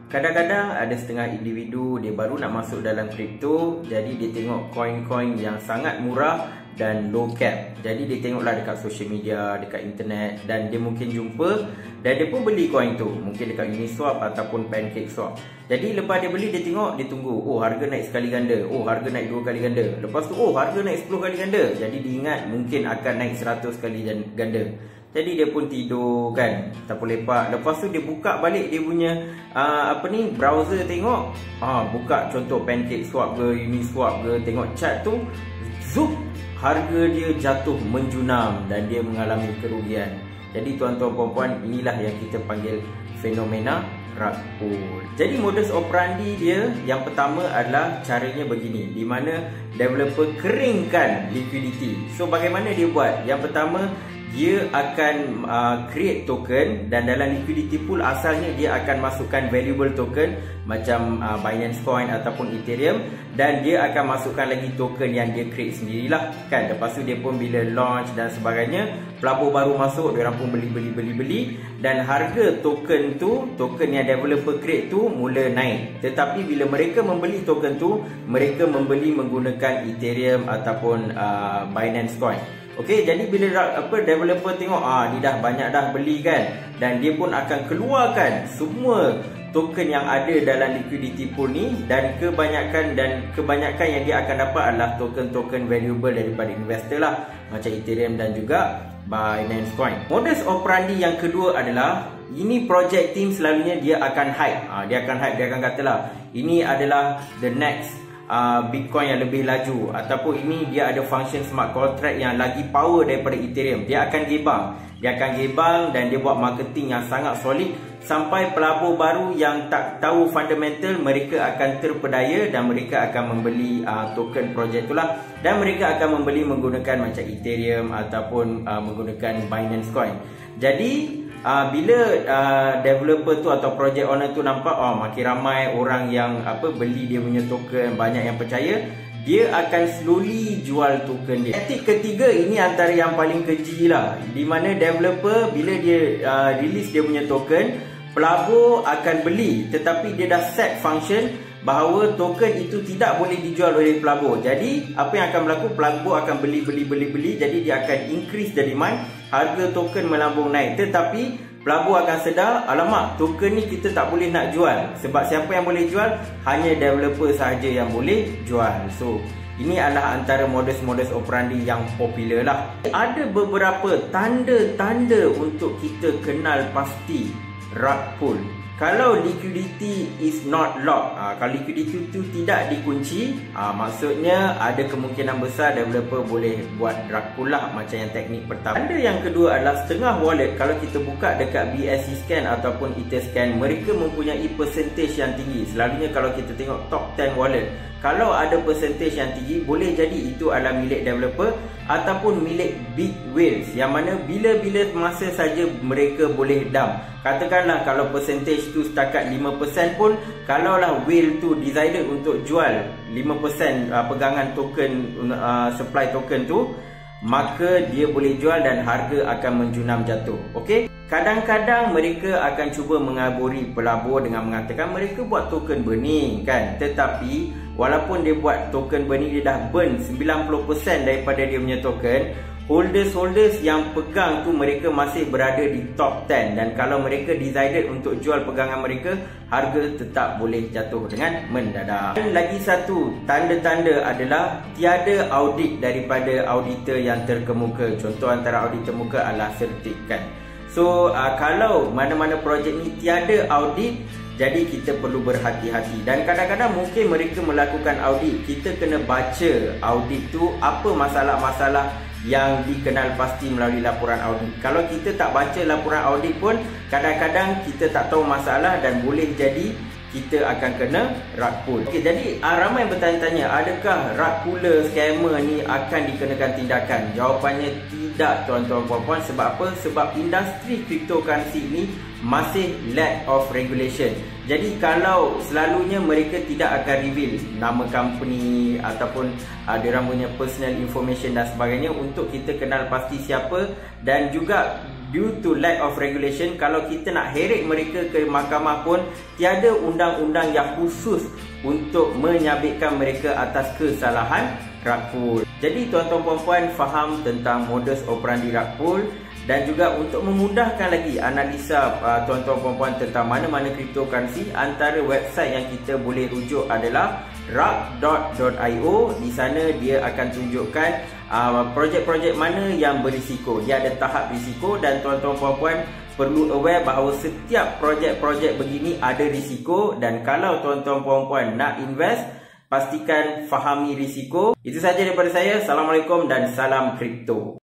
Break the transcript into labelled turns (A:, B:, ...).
A: Kadang-kadang ada setengah individu dia baru nak masuk dalam kripto, jadi dia tengok koin-koin yang sangat murah dan low cap. Jadi dia tengoklah dekat social media, dekat internet, dan dia mungkin jumpa dan dia pun beli koin tu, mungkin dekat Uniswap ataupun PancakeSwap. Jadi lepas dia beli, dia tengok, dia tunggu, oh harga naik sekali ganda, oh harga naik 2 kali ganda, lepas tu oh harga naik 10 kali ganda. Jadi dia ingat mungkin akan naik 100 kali ganda. Jadi dia pun tidur kan, tak boleh lepak. Lepas tu dia buka balik dia punya browser, tengok buka contoh PancakeSwap ke Uniswap ke, tengok chart tu, zup, harga dia jatuh menjunam dan dia mengalami kerugian. Jadi tuan-tuan puan-puan, inilah yang kita panggil fenomena rug pull. Jadi modus operandi dia yang pertama adalah caranya begini, di mana developer keringkan liquidity. So bagaimana dia buat? Yang pertama, dia akan create token, dan dalam liquidity pool asalnya dia akan masukkan valuable token macam Binance Coin ataupun Ethereum, dan dia akan masukkan lagi token yang dia create sendirilah kan. Lepas tu dia pun bila launch dan sebagainya, pelabur baru masuk, diorang pun beli, dan harga token tu, token yang developer create tu mula naik. Tetapi bila mereka membeli token tu, mereka membeli menggunakan Ethereum ataupun Binance Coin. Okey, jadi bila developer tengok ni dah banyak dah beli kan, dan dia pun akan keluarkan semua token yang ada dalam liquidity pool ni, dan kebanyakan yang dia akan dapat adalah token-token valuable daripada investor lah, macam Ethereum dan juga Binance Coin. Modus operandi yang kedua adalah, ini project team selalunya dia akan hype. Dia akan katalah ini adalah the next Bitcoin yang lebih laju, ataupun ini dia ada function smart contract yang lagi power daripada Ethereum. Dia akan gebang dan dia buat marketing yang sangat solid, sampai pelabur baru yang tak tahu fundamental, mereka akan terpedaya dan mereka akan membeli token project itulah, dan mereka akan membeli menggunakan macam Ethereum ataupun menggunakan Binance Coin. Jadi bila developer tu atau project owner tu nampak makin ramai orang yang beli dia punya token, banyak yang percaya, dia akan slowly jual token dia. Taktik ketiga ini antara yang paling keji lah, di mana developer bila dia release dia punya token, pelabur akan beli, tetapi dia dah set function bahawa token itu tidak boleh dijual oleh pelabur. Jadi apa yang akan berlaku, pelabur akan beli, jadi dia akan increase the demand, harga token melambung naik. Tetapi pelabur akan sedar, alamak, token ni kita tak boleh nak jual, sebab siapa yang boleh jual? Hanya developer sahaja yang boleh jual. So ini adalah antara modus-modus operandi yang popular lah. Ada beberapa tanda-tanda untuk kita kenal pasti rug pull. Kalau liquidity is not locked, kalau liquidity itu tidak dikunci, maksudnya ada kemungkinan besar developer boleh buat rug pull lah, macam yang teknik pertama. Tanda yang kedua adalah setengah wallet. Kalau kita buka dekat BSC Scan ataupun Etherscan, mereka mempunyai percentage yang tinggi. Selalunya kalau kita tengok top 10 wallet, kalau ada percentage yang tinggi, boleh jadi itu adalah milik developer ataupun milik big whales, yang mana bila-bila masa saja mereka boleh dump. Katakanlah kalau percentage tu setakat 5% pun, kalaulah whale tu decided untuk jual 5% pegangan token, supply token tu, maka dia boleh jual dan harga akan menjunam jatuh. Okey? Kadang-kadang mereka akan cuba mengaburi pelabur dengan mengatakan mereka buat token burning kan. Tetapi walaupun dia buat token burning, dia dah burn 90% daripada dia punya token, holders yang pegang tu mereka masih berada di top 10, dan kalau mereka decided untuk jual pegangan mereka, harga tetap boleh jatuh dengan mendadak. Dan lagi satu tanda-tanda adalah tiada audit daripada auditor yang terkemuka. Contoh antara audit terkemuka adalah Certic. So kalau mana-mana projek ni tiada audit, jadi kita perlu berhati-hati. Dan kadang-kadang mungkin mereka melakukan audit, kita kena baca audit tu apa masalah-masalah yang dikenal pasti melalui laporan audit. Kalau kita tak baca laporan audit pun, kadang-kadang kita tak tahu masalah dan boleh jadi kita akan kena rug pull. Okey, jadi ramai yang bertanya-tanya, adakah rug puller, scammer ni akan dikenakan tindakan? Jawapannya tidak, tuan-tuan puan-puan. Sebab apa? Sebab industri cryptocurrency ini masih lack of regulation. Jadi kalau selalunya mereka tidak akan reveal nama company ataupun diorang punya personal information dan sebagainya untuk kita kenal pasti siapa, dan juga due to lack of regulation, kalau kita nak heret mereka ke mahkamah pun tiada undang-undang yang khusus untuk menyabitkan mereka atas kesalahan rug pull. Jadi tuan-tuan puan-puan faham tentang modus operandi rug pull, dan juga untuk memudahkan lagi analisa tuan-tuan puan-puan tentang mana-mana cryptocurrency, antara website yang kita boleh rujuk adalah rug.io. Di sana dia akan tunjukkan projek-projek mana yang berisiko. Dia ada tahap risiko, dan tuan-tuan puan-puan perlu aware bahawa setiap projek-projek begini ada risiko, dan kalau tuan-tuan puan-puan nak invest, pastikan fahami risiko. Itu sahaja daripada saya. Assalamualaikum dan salam kripto.